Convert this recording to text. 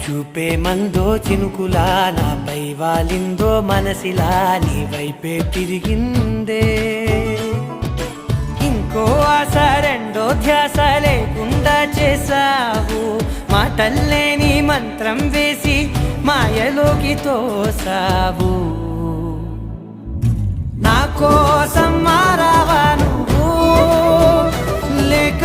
చూపే మందో చినుకులా నాపై వాలిందో మనసిలా నీ వైపే తిరిగిందే ఇంకో ఆశ రెండో ధ్యాస లేకుండా చేసావు మాటల్లే నీ మంత్రం వేసి మాయలోకి తోసావు నా కోసం మారావా నువ్వు లేక